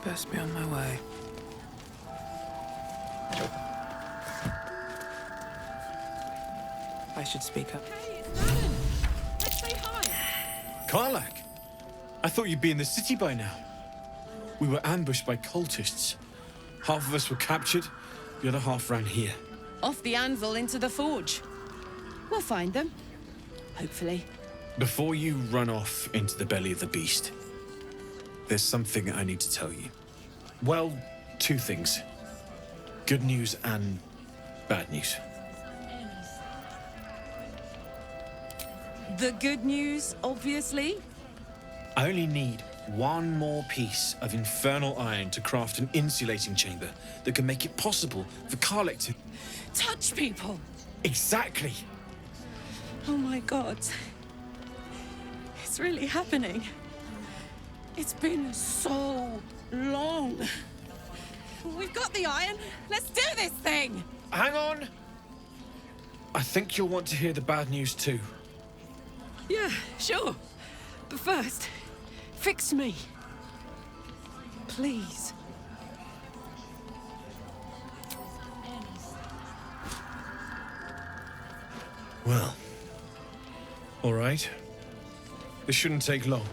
Best be on my way. I should speak up. Hey, it's Alan. Let's say hi. Karlak! I thought you'd be in the city by now. We were ambushed by cultists. Half of us were captured, the other half ran here. Off the anvil into the forge. We'll find them. Hopefully. Before you run off into the belly of the beast, there's something I need to tell you. Well, two things. Good news and bad news. The good news, obviously. I only need one more piece of infernal iron to craft an insulating chamber that can make it possible for Karlak to... Touch people. Exactly! Oh my God. It's really happening. It's been so long. We've got the iron. Let's do this thing. Hang on! I think you'll want to hear the bad news too. Yeah, sure. But first, fix me. Please. Well, all right. This shouldn't take long.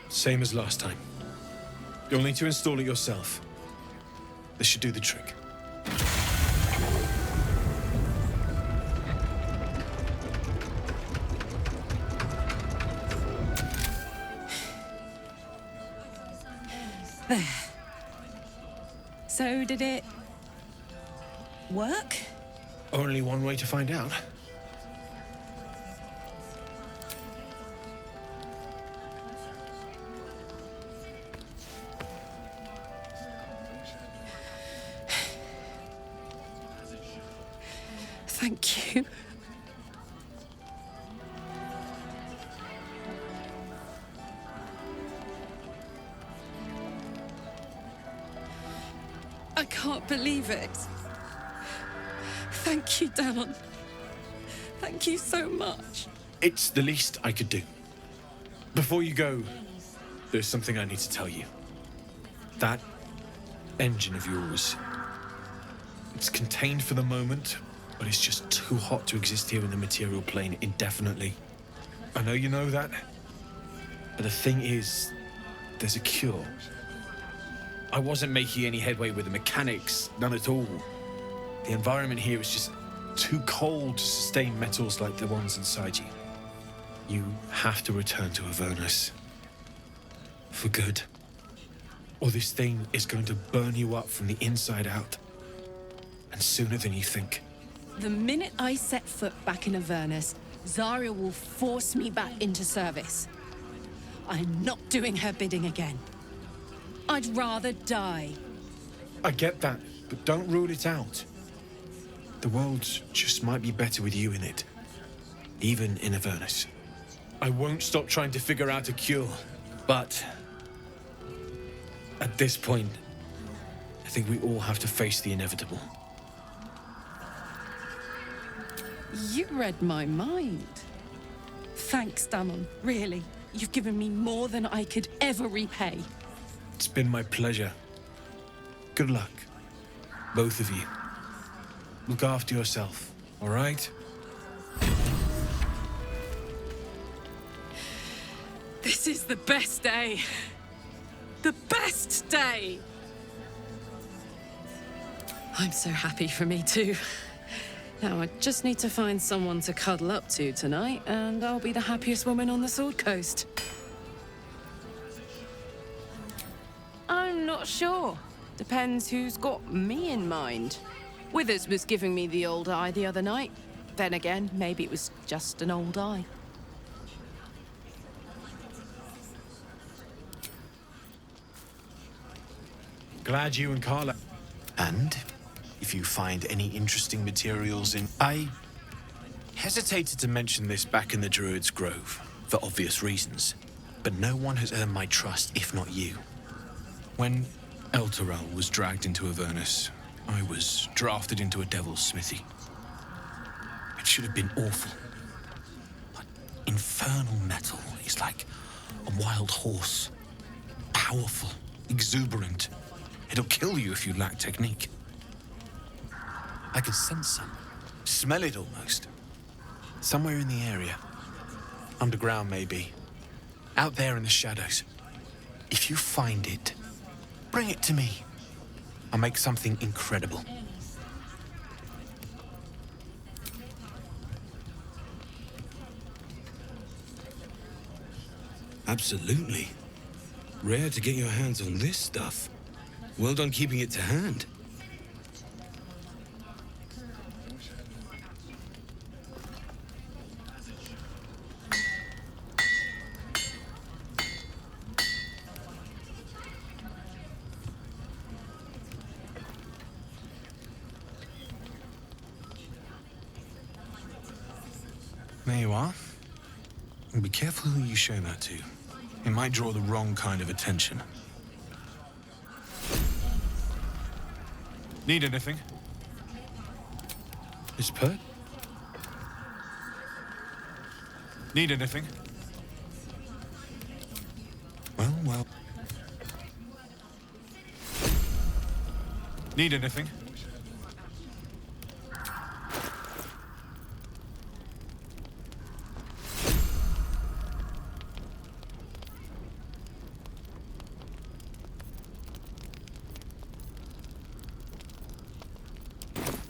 Same as last time. You'll need to install it yourself. This should do the trick. There. So did it work? Only one way to find out. Thank you. I can't believe it. Thank you, Dan. Thank you so much. It's the least I could do. Before you go, there's something I need to tell you. That engine of yours, it's contained for the moment, but it's just too hot to exist here in the material plane indefinitely. I know you know that, but the thing is, there's a cure. I wasn't making any headway with the mechanics, none at all. The environment here is just too cold to sustain metals like the ones inside you. You have to return to Avernus. For good. Or this thing is going to burn you up from the inside out. And sooner than you think. The minute I set foot back in Avernus, Zarya will force me back into service. I'm not doing her bidding again. I'd rather die. I get that, but don't rule it out. The world just might be better with you in it. Even in Avernus. I won't stop trying to figure out a cure, but... at this point, I think we all have to face the inevitable. You read my mind. Thanks, Damon. Really. You've given me more than I could ever repay. It's been my pleasure. Good luck, both of you. Look after yourself, all right? This is the best day. The best day! I'm so happy for me too. Now I just need to find someone to cuddle up to tonight, and I'll be the happiest woman on the Sword Coast. I'm not sure. Depends who's got me in mind. Withers was giving me the old eye the other night. Then again, maybe it was just an old eye. Glad you and Carla. And if you find any interesting materials in... I hesitated to mention this back in the Druid's Grove, for obvious reasons. but no one has earned my trust if not you. When Elturel was dragged into Avernus, I was drafted into a devil's smithy. It should have been awful. But infernal metal is like a wild horse. Powerful, exuberant. It'll kill you if you lack technique. I can sense some. Smell it almost. Somewhere in the area. Underground, maybe. Out there in the shadows. If you find it, bring it to me. I'll make something incredible. Absolutely. Rare to get your hands on this stuff. Well done keeping it to hand. There you are. And be careful who you show that to. It might draw the wrong kind of attention. Need anything? Miss Pert? Need anything? Well. Need anything?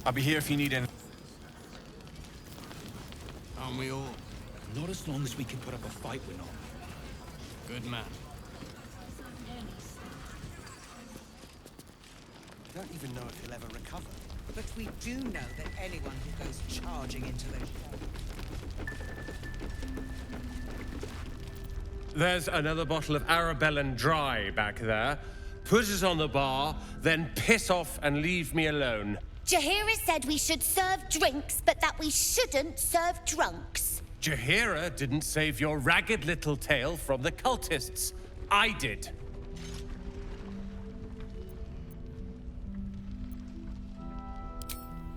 I'll be here if you need anything. Aren't we all? Not as long as we can put up a fight, we're not. Good man. I don't even know if he'll ever recover. But we do know that anyone who goes charging into those... There's another bottle of Arabellan Dry back there. Put it on the bar, then piss off and leave me alone. Jaheira said we should serve drinks, but that we shouldn't serve drunks. Jaheira didn't save your ragged little tail from the cultists. I did.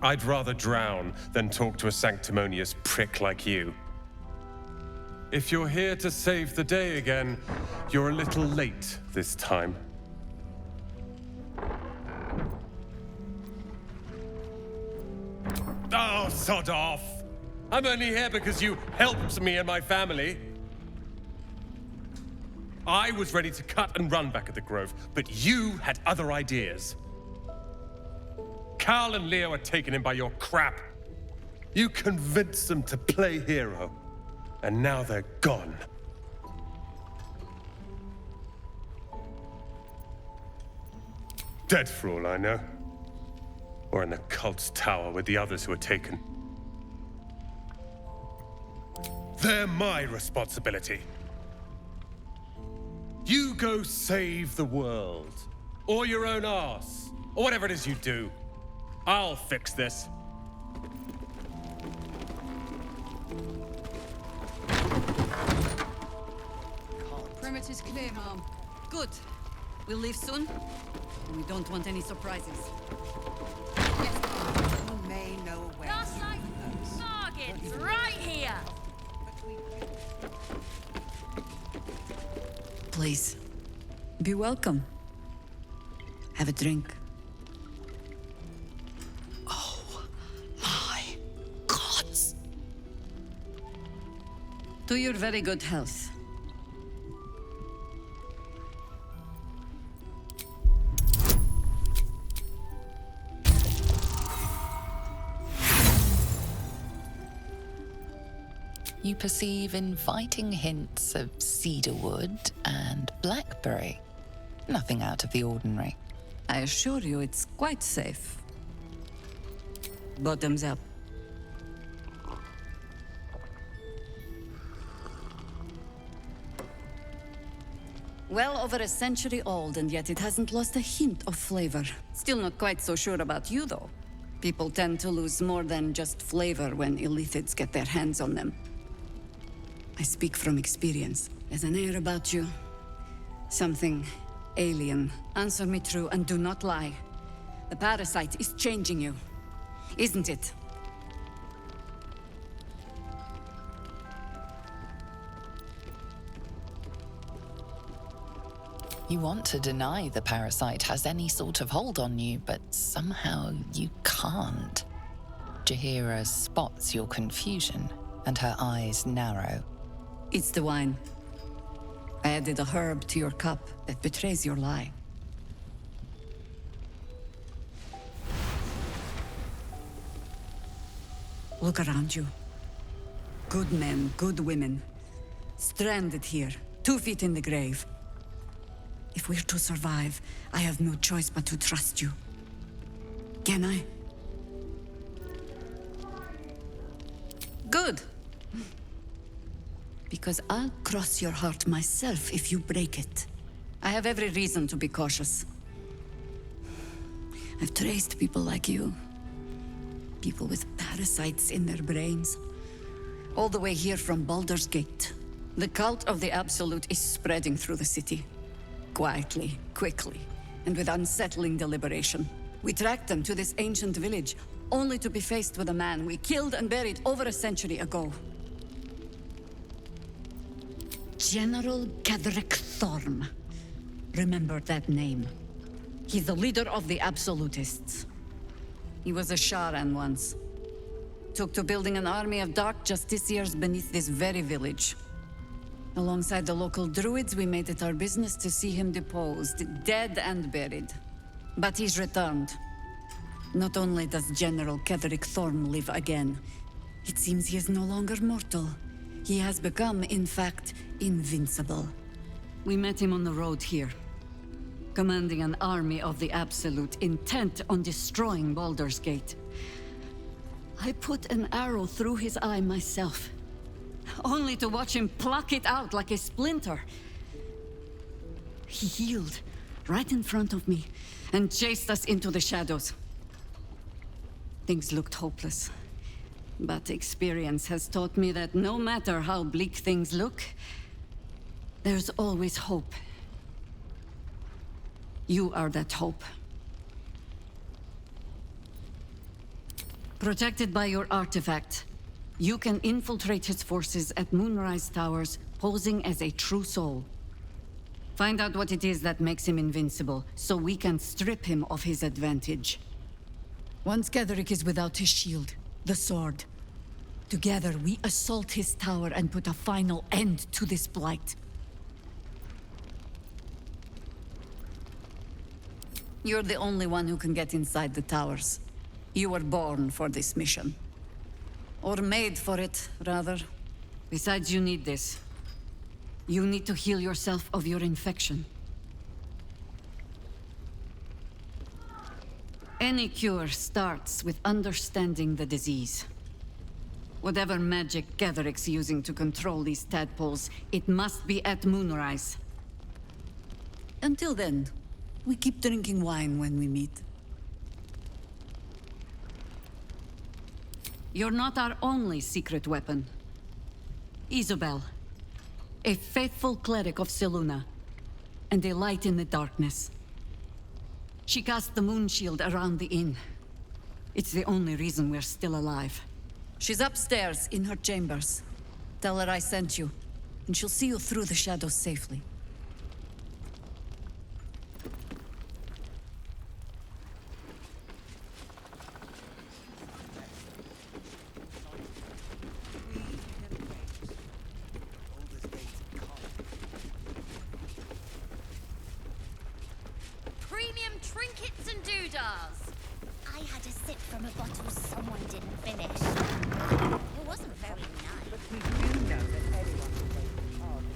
I'd rather drown than talk to a sanctimonious prick like you. If you're here to save the day again, you're a little late this time. Oh, sod off! I'm only here because you helped me and my family. I was ready to cut and run back at the Grove, but you had other ideas. Carl and Leo are taken in by your crap. You convinced them to play hero, and now they're gone. Dead for all I know. Or in the cult's tower with the others who were taken. They're my responsibility. You go save the world. Or your own arse. Or whatever it is you do. I'll fix this. Perimeter's clear, Mom. Good. We'll leave soon. We don't want any surprises. You may know where Last to night, look bargains right here. Please, be welcome. Have a drink. Oh, my gods. To your very good health. You perceive inviting hints of cedarwood and blackberry. Nothing out of the ordinary. I assure you it's quite safe. Bottoms up. Well over a century old, and yet it hasn't lost a hint of flavor. Still not quite so sure about you, though. People tend to lose more than just flavor when illithids get their hands on them. I speak from experience. There's an air about you. Something alien. Answer me true and do not lie. The parasite is changing you, isn't it? You want to deny the parasite has any sort of hold on you, but somehow you can't. Jahira spots your confusion, and her eyes narrow. It's the wine. I added a herb to your cup that betrays your lie. Look around you. Good men, good women. Stranded here, 2 feet in the grave. If we're to survive, I have no choice but to trust you. Can I? Good. Because I'll cross your heart myself if you break it. I have every reason to be cautious. I've traced people like you. People with parasites in their brains. All the way here from Baldur's Gate. The cult of the Absolute is spreading through the city. Quietly, quickly, and with unsettling deliberation. We tracked them to this ancient village, only to be faced with a man we killed and buried over a century ago. General Ketheric Thorm. Remember that name. He's the leader of the Absolutists. He was a Sharan once. Took to building an army of dark justiciars beneath this very village. Alongside the local druids, we made it our business to see him deposed, dead and buried. But he's returned. Not only does General Ketheric Thorm live again, it seems he is no longer mortal. He has become, in fact, invincible. We met him on the road here, commanding an army of the Absolute, intent on destroying Baldur's Gate. I put an arrow through his eye myself, only to watch him pluck it out like a splinter. He healed right in front of me and chased us into the shadows. Things looked hopeless, but experience has taught me that no matter how bleak things look, there's always hope. You are that hope. Protected by your artifact, you can infiltrate his forces at Moonrise Towers, posing as a true soul. Find out what it is that makes him invincible, so we can strip him of his advantage. Once Ketheric is without his shield, the sword, together we assault his tower and put a final end to this blight. You're the only one who can get inside the towers. You were born for this mission. Or made for it, rather. Besides, you need this. You need to heal yourself of your infection. Any cure starts with understanding the disease. Whatever magic Ketheric's using to control these tadpoles, it must be at Moonrise. Until then, we keep drinking wine when we meet. You're not our only secret weapon. Isabel, a faithful cleric of Selûne, and a light in the darkness. She cast the moon shield around the inn. It's the only reason we're still alive. She's upstairs in her chambers. Tell her I sent you, and she'll see you through the shadows safely. Premium trinkets and doodads. I had a sip from a bottle someone didn't finish. It wasn't very nice. But we do know that anyone who goes to charge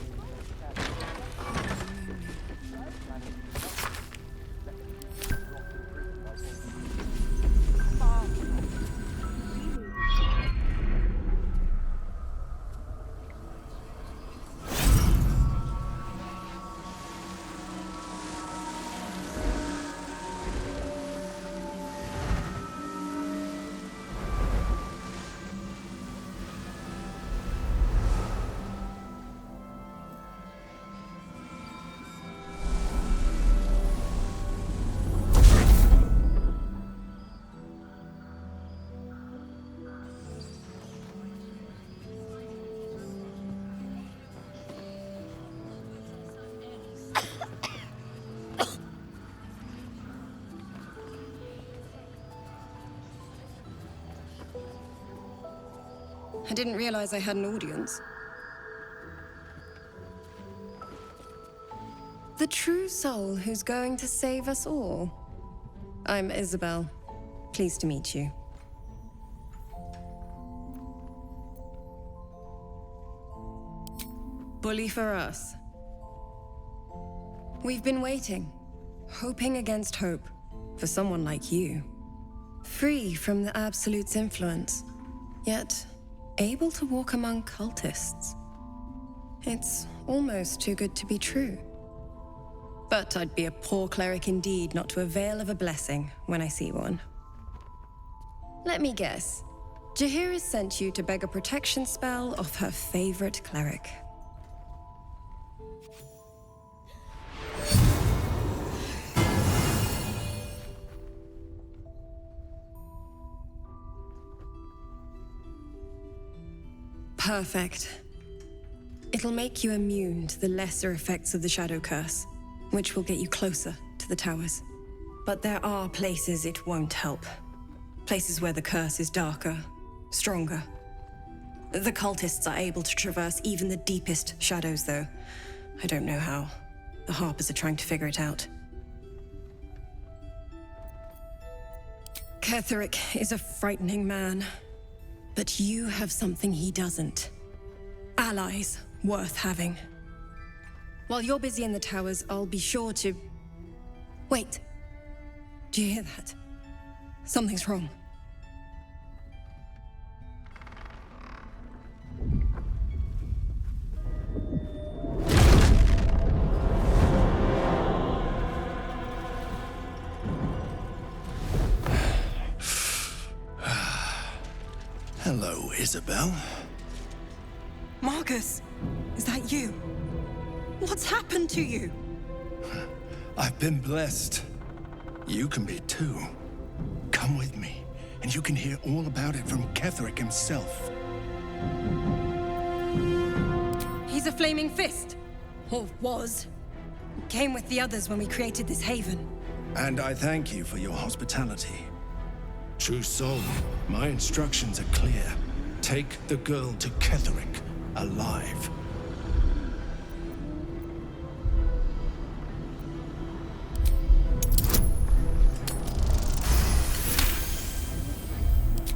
I didn't realize I had an audience. The true soul who's going to save us all. I'm Isabel. Pleased to meet you. Bully for us. We've been waiting, hoping against hope, for someone like you. Free from the Absolute's influence, yet able to walk among cultists. It's almost too good to be true. But I'd be a poor cleric indeed not to avail of a blessing when I see one. Let me guess. Jaheira sent you to beg a protection spell off her favorite cleric. Perfect. It'll make you immune to the lesser effects of the Shadow Curse, which will get you closer to the towers. But there are places it won't help. Places where the curse is darker, stronger. The cultists are able to traverse even the deepest shadows, though. I don't know how. The Harpers are trying to figure it out. Ketheric is a frightening man. But you have something he doesn't. Allies worth having. While you're busy in the towers, I'll be sure to... Wait. Do you hear that? Something's wrong. Hello, Isabel. Marcus, is that you? What's happened to you? I've been blessed. You can be too. Come with me, and you can hear all about it from Ketheric himself. He's a flaming fist. Or was. Came with the others when we created this haven. And I thank you for your hospitality. True soul, my instructions are clear. Take the girl to Ketheric, alive.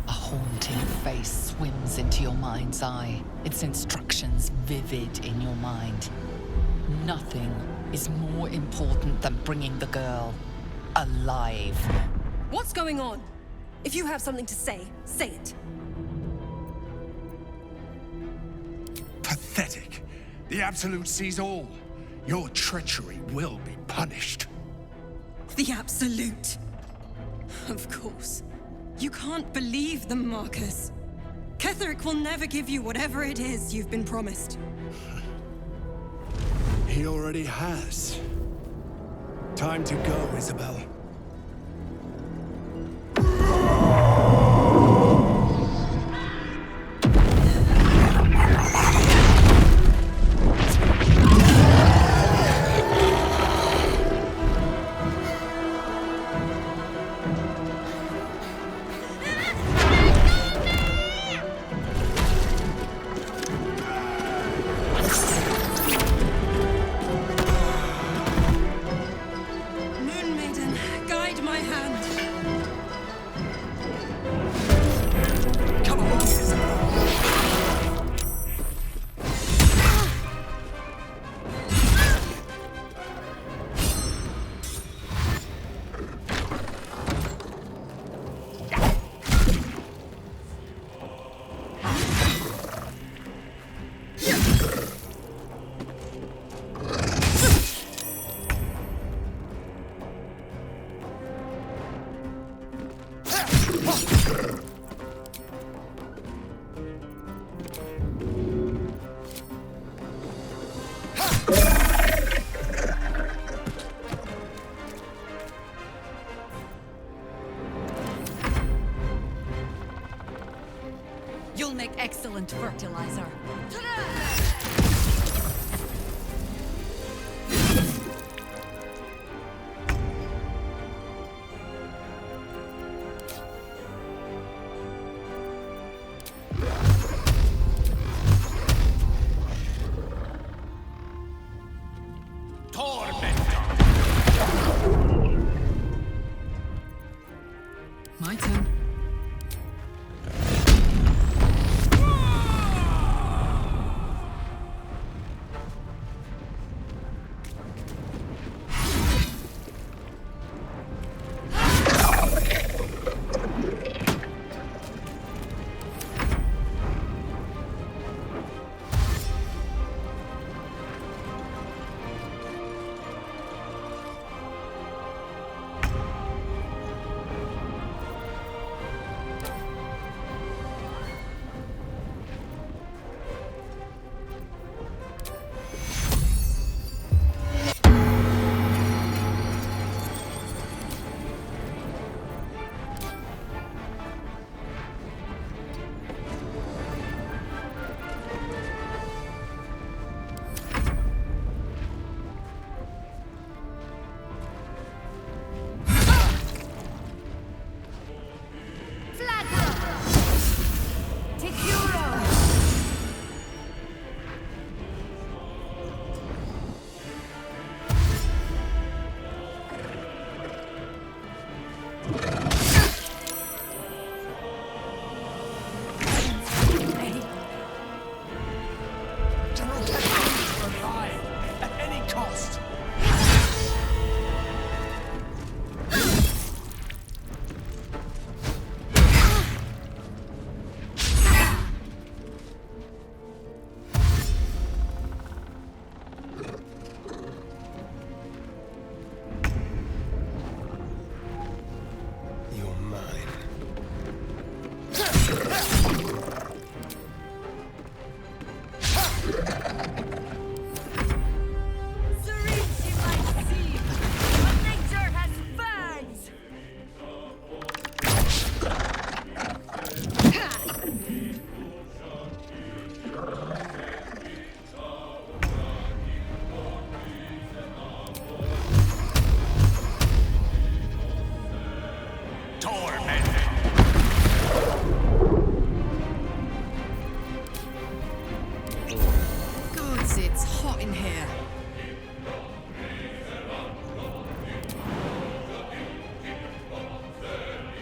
A haunting face swims into your mind's eye, its instructions vivid in your mind. Nothing is more important than bringing the girl alive. What's going on? If you have something to say, say it. Pathetic. The Absolute sees all. Your treachery will be punished. The Absolute. Of course. You can't believe them, Marcus. Ketheric will never give you whatever it is you've been promised. He already has. Time to go, Isabel. Moon Maiden. My turn.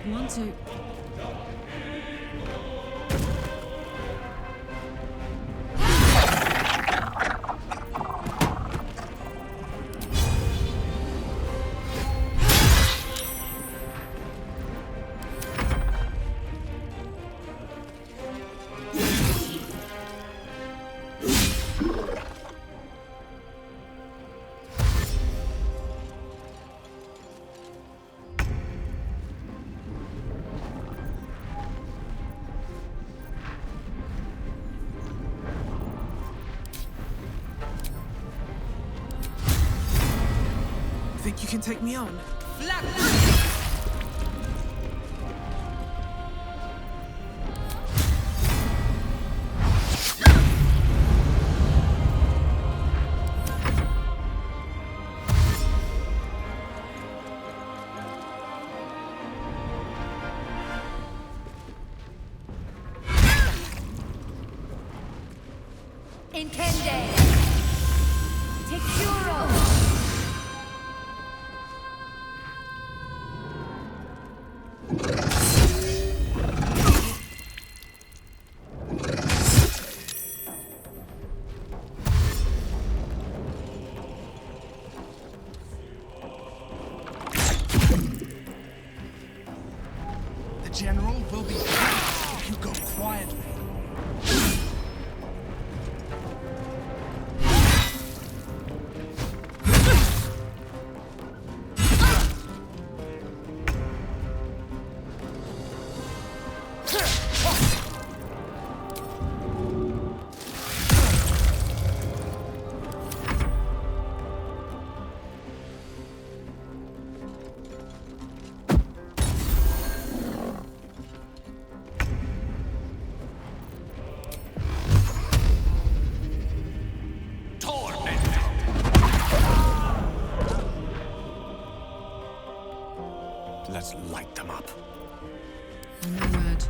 Want to... Think you can take me on? Intende! Tekuro! The General will be pleased if you go quietly. Let's light them up. No word.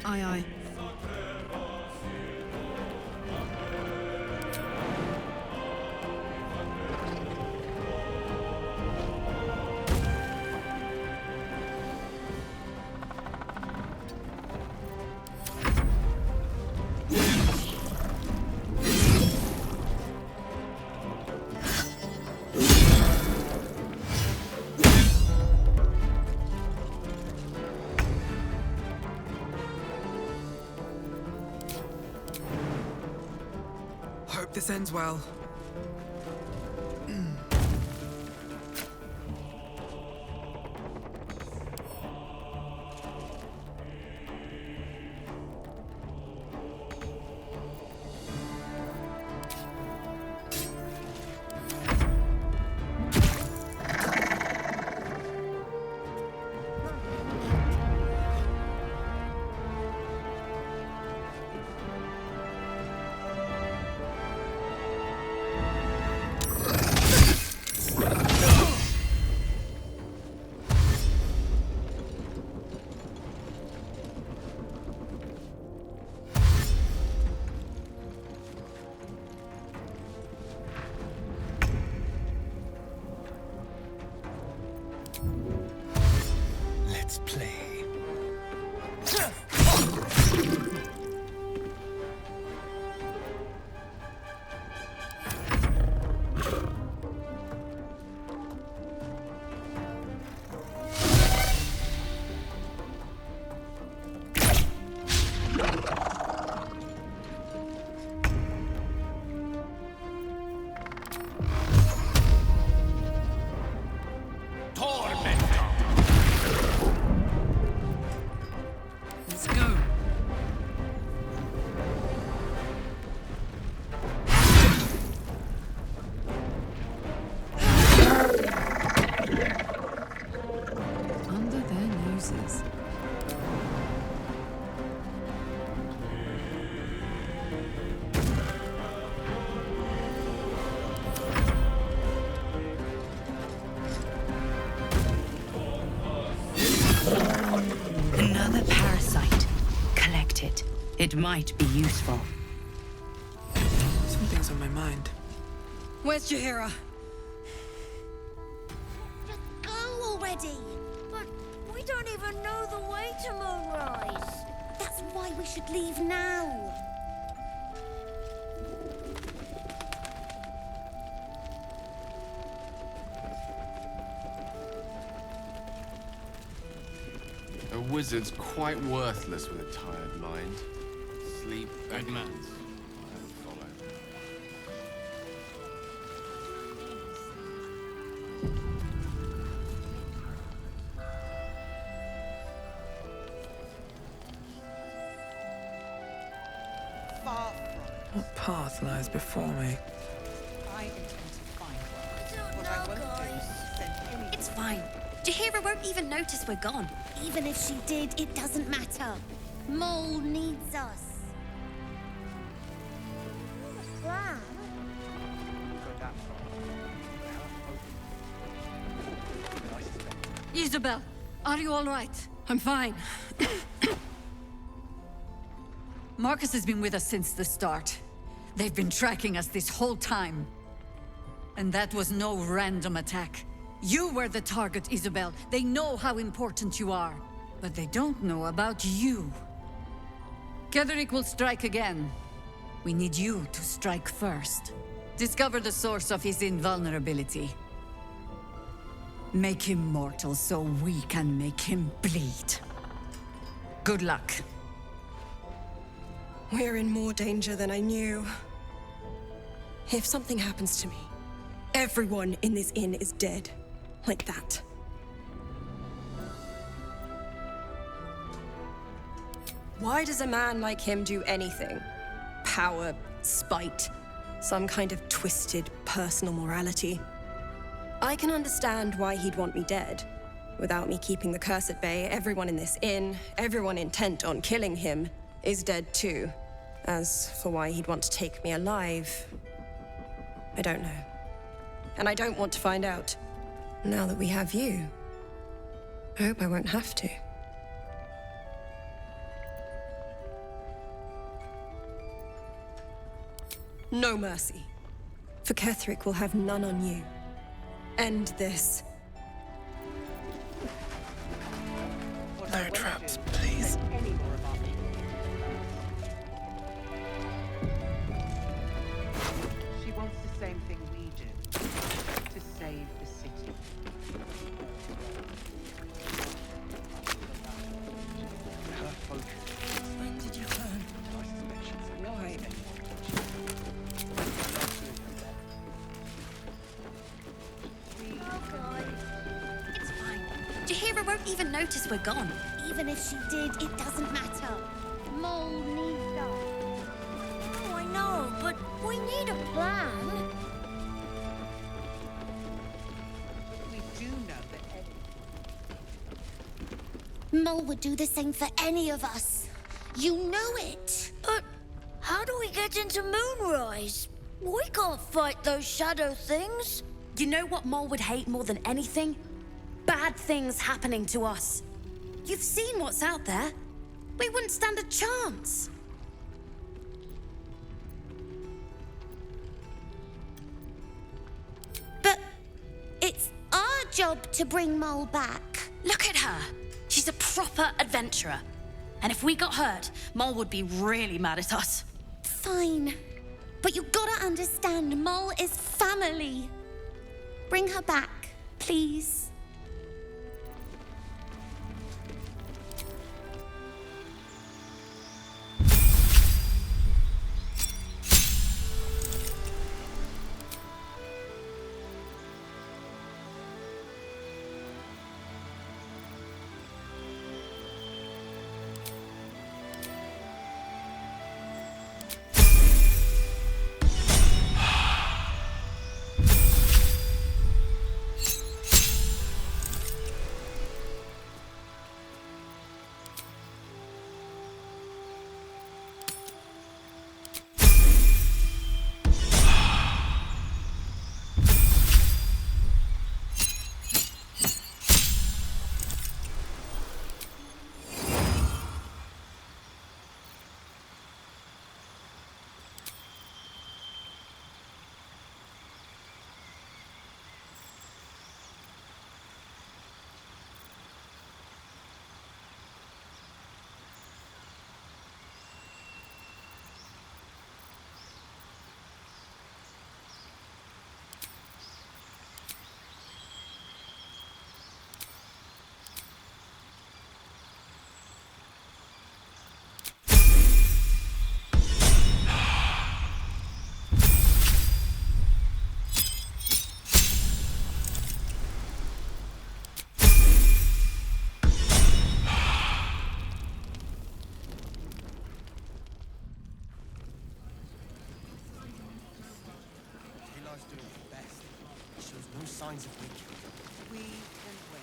Aye, aye. Hope this ends well. Let's play. Let's go. Under their noses. Another parasite. Collect it. It might be useful. Something's on my mind. Where's Jahira? Just go already! But we don't even know the way to Moonrise. That's why we should leave now. A wizard's quite worthless with a tired mind. Sleep and man. Far from. What path lies before me? I intend to find one. What I won't do is send anyone. It's fine. Jahira won't even notice we're gone. Even if she did, it doesn't matter. Mole needs us. Wow. Isabel, are you all right? I'm fine. Marcus has been with us since the start. They've been tracking us this whole time. And that was no random attack. You were the target, Isabel. They know how important you are. But they don't know about you. Ketheric will strike again. We need you to strike first. Discover the source of his invulnerability. Make him mortal so we can make him bleed. Good luck. We're in more danger than I knew. If something happens to me, everyone in this inn is dead. Like that. Why does a man like him do anything? Power, spite, some kind of twisted personal morality. I can understand why he'd want me dead. Without me keeping the curse at bay, everyone in this inn, everyone intent on killing him, is dead too. As for why he'd want to take me alive, I don't know. And I don't want to find out. Now that we have you, I hope I won't have to. No mercy. For Ketherick will have none on you. End this. No traps, please. She wants the same thing we do. To save the city. Her focus. When did you learn? Why? It's fine. Jahira won't even notice we're gone. Even if she did, it doesn't matter. Mole needs us. Oh, I know, but we need a plan. We do know that Mole would do the same for any of us. You know it. But how do we get into Moonrise? We can't fight those shadow things. You know what Mole would hate more than anything? Bad things happening to us. You've seen what's out there. We wouldn't stand a chance. But it's our job to bring Mole back. Look at her. She's a proper adventurer. And if we got hurt, Mole would be really mad at us. Fine. But you gotta understand, Mole is family. Bring her back, please. no signs of weakening. We can wait.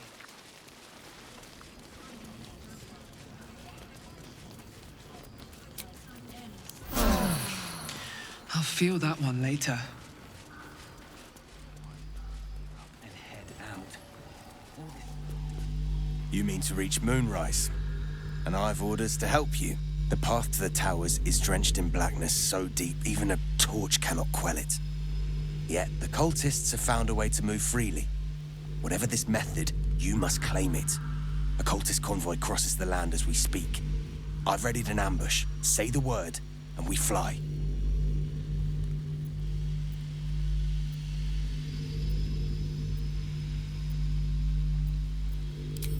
I'll feel that one later. And head out. You mean to reach Moonrise? And I've orders to help you. The path to the towers is drenched in blackness so deep even a torch cannot quell it. Yet the cultists have found a way to move freely. Whatever this method, you must claim it. A cultist convoy crosses the land as we speak. I've readied an ambush. Say the word, and we fly.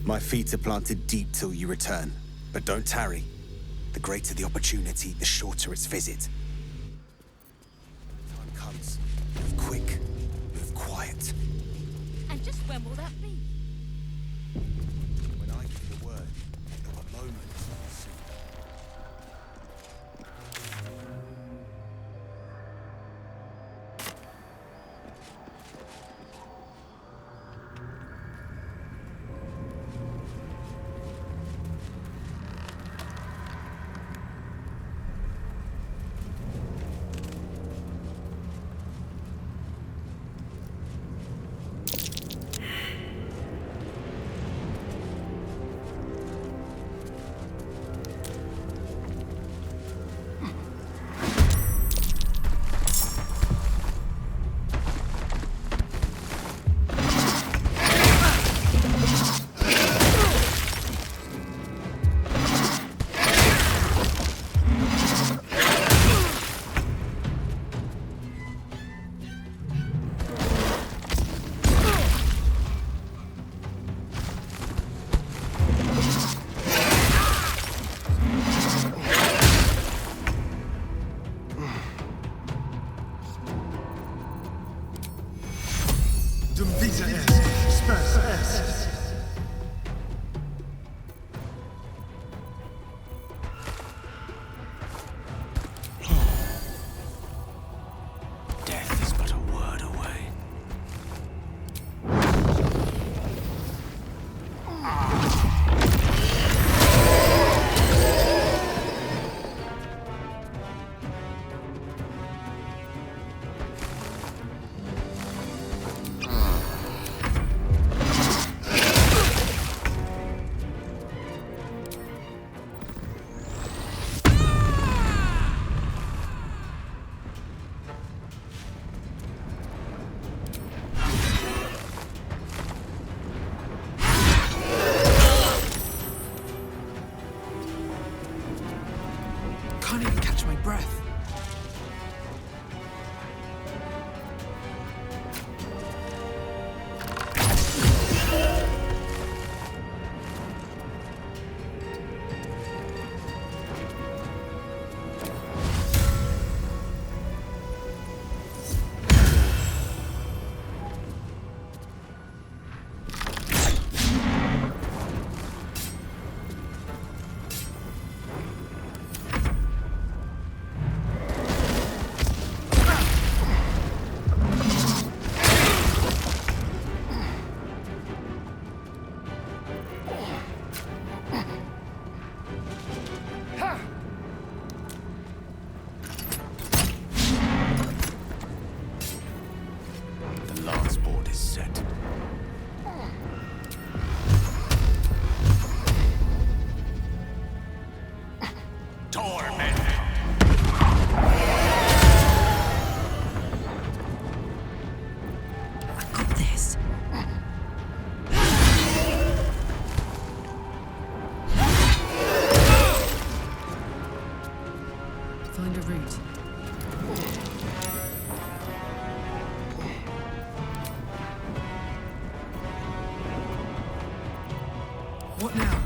My feet are planted deep till you return, but don't tarry. The greater the opportunity, the shorter its visit. Time comes. Move quick. Move quiet. And just when will that be? When I give you the word, not a moment soon. breath. The last board is set. Torment! I've got this. Find a route. What now?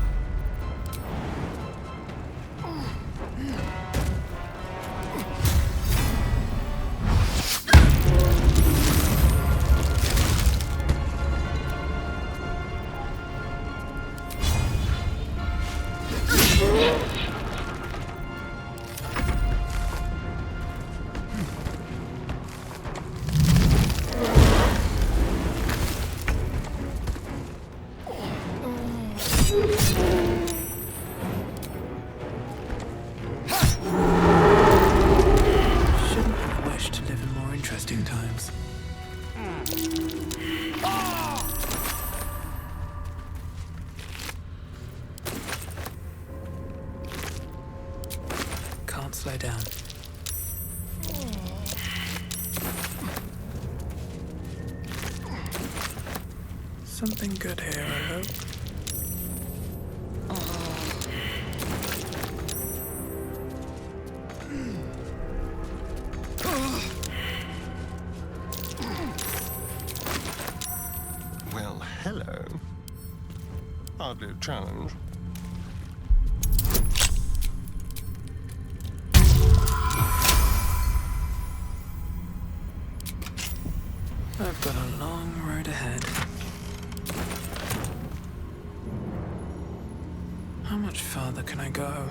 Shouldn't have wished to live in more interesting times. Can't slow down. Something good here, I hope. Well, hello. Hardly a challenge. I've got a long road ahead. How much farther can I go?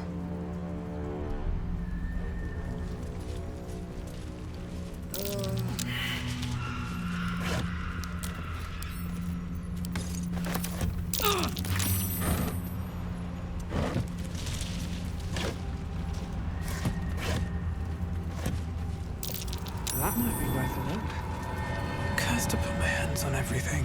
That might be worth a look. Cursed to put my hands on everything.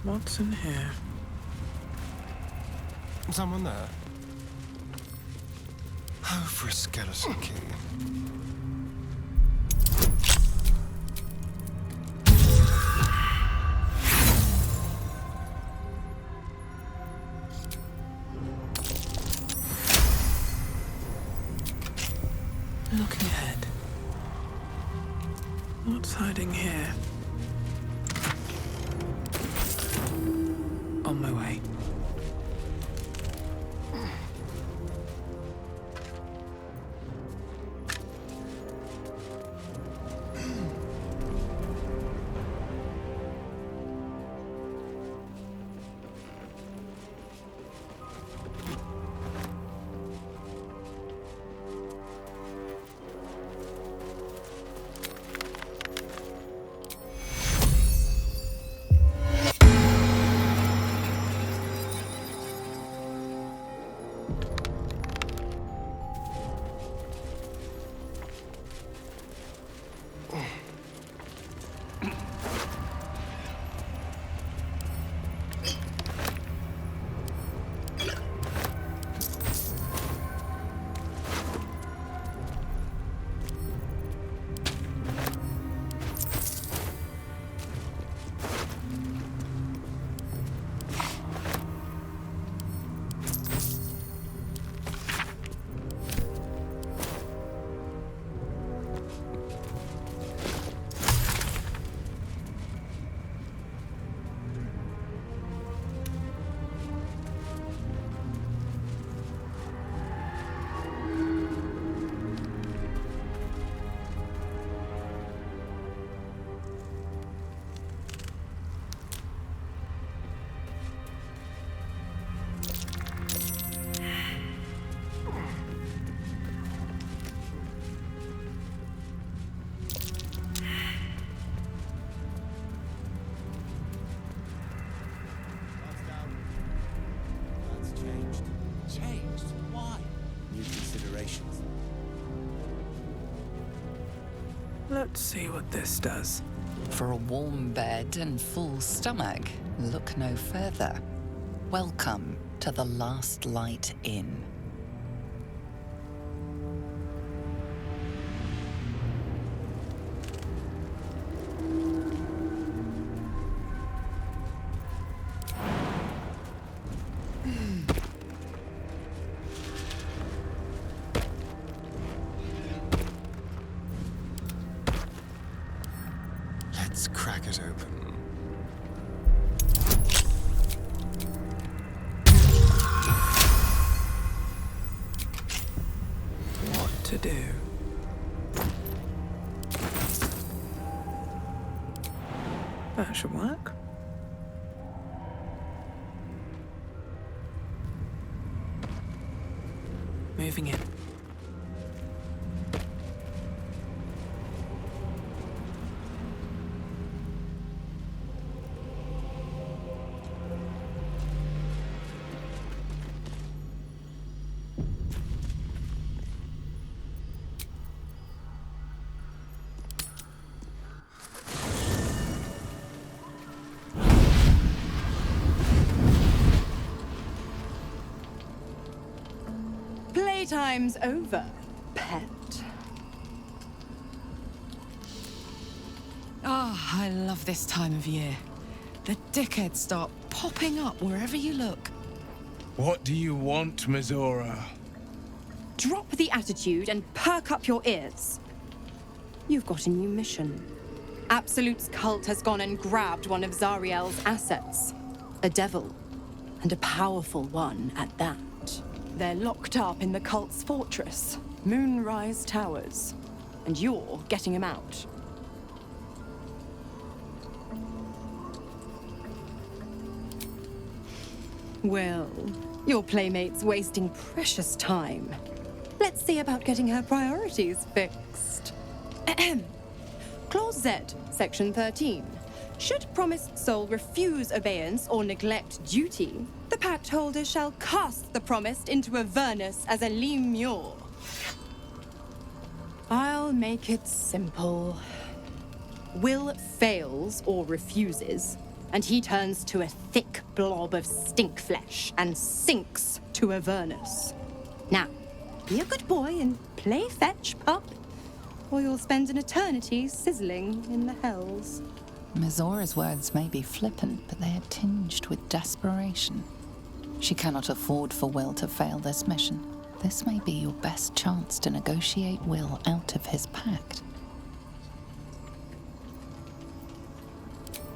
What's in here? Someone there? Oh, for a skeleton key. Looking ahead. What's hiding here? On my way. Changed? Why? New considerations. Let's see what this does. For a warm bed and full stomach, look no further. Welcome to the Last Light Inn. Let's crack it open. What to do? That should work. Moving in. Playtime's over, pet. Ah, I love this time of year. The dickheads start popping up wherever you look. What do you want, Mizora? Drop the attitude and perk up your ears. You've got a new mission. Absolute's cult has gone and grabbed one of Zariel's assets. A devil. And a powerful one at that. They're locked up in the cult's fortress, Moonrise Towers. And you're getting him out. Well, your playmate's wasting precious time. Let's see about getting her priorities fixed. Clause Z, Section 13. Should promised soul refuse obeyance or neglect duty, the pact holder shall cast the promised into Avernus as a lemure. I'll make it simple. Will fails or refuses, and he turns to a thick blob of stink flesh and sinks to Avernus. Now, be a good boy and play fetch, pup, or you'll spend an eternity sizzling in the hells. Mizora's words may be flippant, but they are tinged with desperation. She cannot afford for Will to fail this mission. This may be your best chance to negotiate Will out of his pact.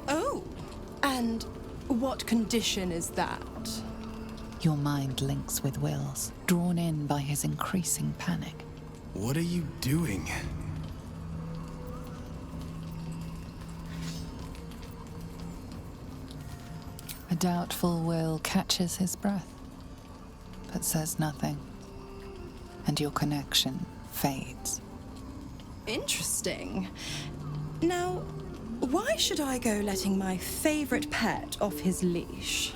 Oh, and what condition is that? Your mind links with Will's, drawn in by his increasing panic. What are you doing? A doubtful Will catches his breath, but says nothing, and your connection fades. Interesting. Now, why should I go letting my favorite pet off his leash?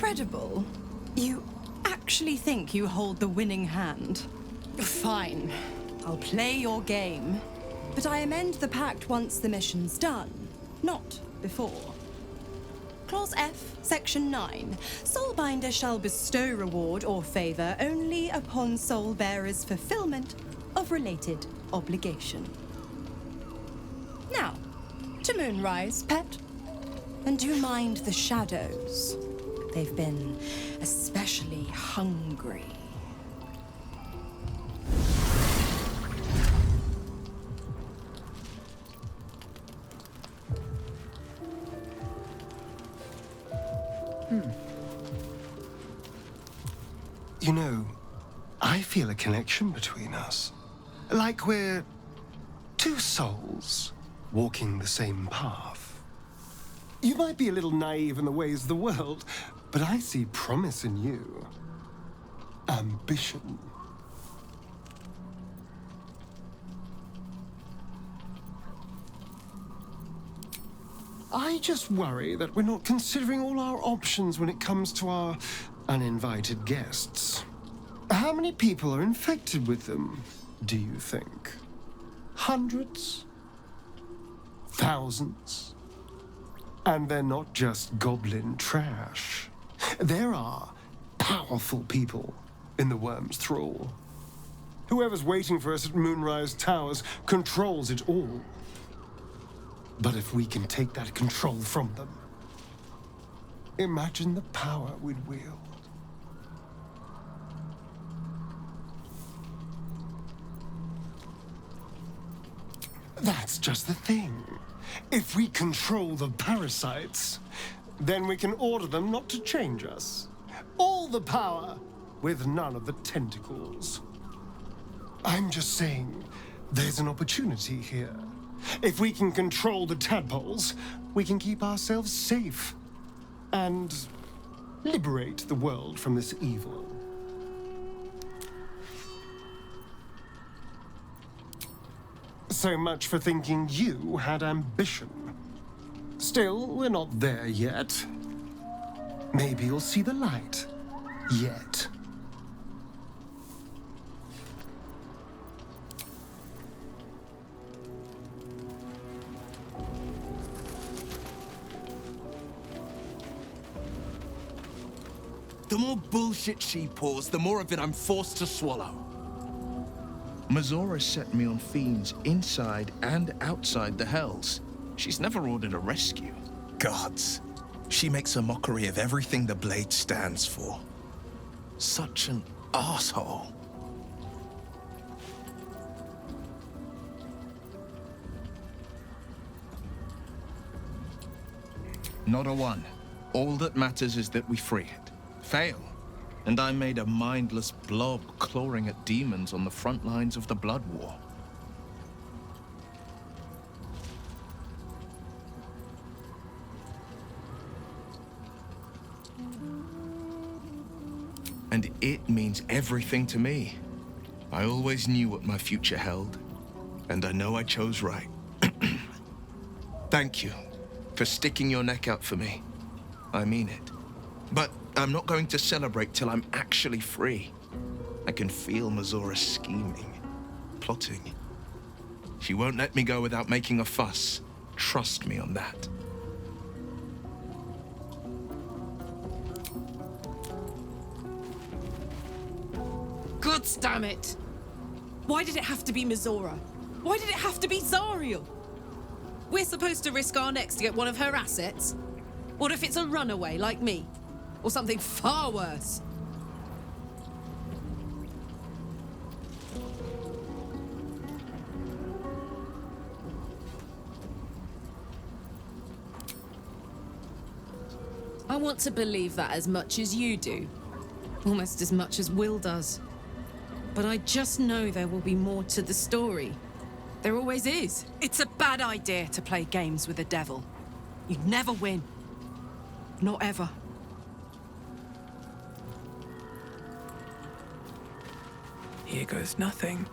Incredible. You actually think you hold the winning hand? Fine. I'll play your game. But I amend the pact once the mission's done, not before. Clause F, Section 9. Soulbinder shall bestow reward or favor only upon soul bearer's fulfillment of related obligation. Now, to Moonrise, pet. And do mind the shadows. They've been especially hungry. You know, I feel a connection between us. Like we're two souls walking the same path. You might be a little naive in the ways of the world, but I see promise in you. Ambition. I just worry that we're not considering all our options when it comes to our uninvited guests. How many people are infected with them, do you think? Hundreds? Thousands? And they're not just goblin trash. There are powerful people in the worm's thrall. Whoever's waiting for us at Moonrise Towers controls it all. But if we can take that control from them, imagine the power we'd wield. That's just the thing. If we control the parasites, then we can order them not to change us. All the power, with none of the tentacles. I'm just saying, there's an opportunity here. If we can control the tadpoles, we can keep ourselves safe and liberate the world from this evil. So much for thinking you had ambition. Still, we're not there yet. Maybe you'll see the light. Yet. The more bullshit she pours, the more of it I'm forced to swallow. Mizora set me on fiends inside and outside the Hells. She's never ordered a rescue. Gods. She makes a mockery of everything the Blade stands for. Such an asshole. Not a one. All that matters is that we free it. Fail, and I'm made a mindless blob clawing at demons on the front lines of the Blood War. And it means everything to me. I always knew what my future held, and I know I chose right. Thank you for sticking your neck out for me. I mean it. But I'm not going to celebrate till I'm actually free. I can feel Mizora scheming, plotting. She won't let me go without making a fuss. Trust me on that. Gods damn it! Why did it have to be Mizora? Why did it have to be Zariel? We're supposed to risk our necks to get one of her assets? What if it's a runaway like me? Or something far worse? I want to believe that as much as you do. Almost as much as Will does. But I just know there will be more to the story. There always is. It's a bad idea to play games with the devil. You never win. Not ever. Here goes nothing.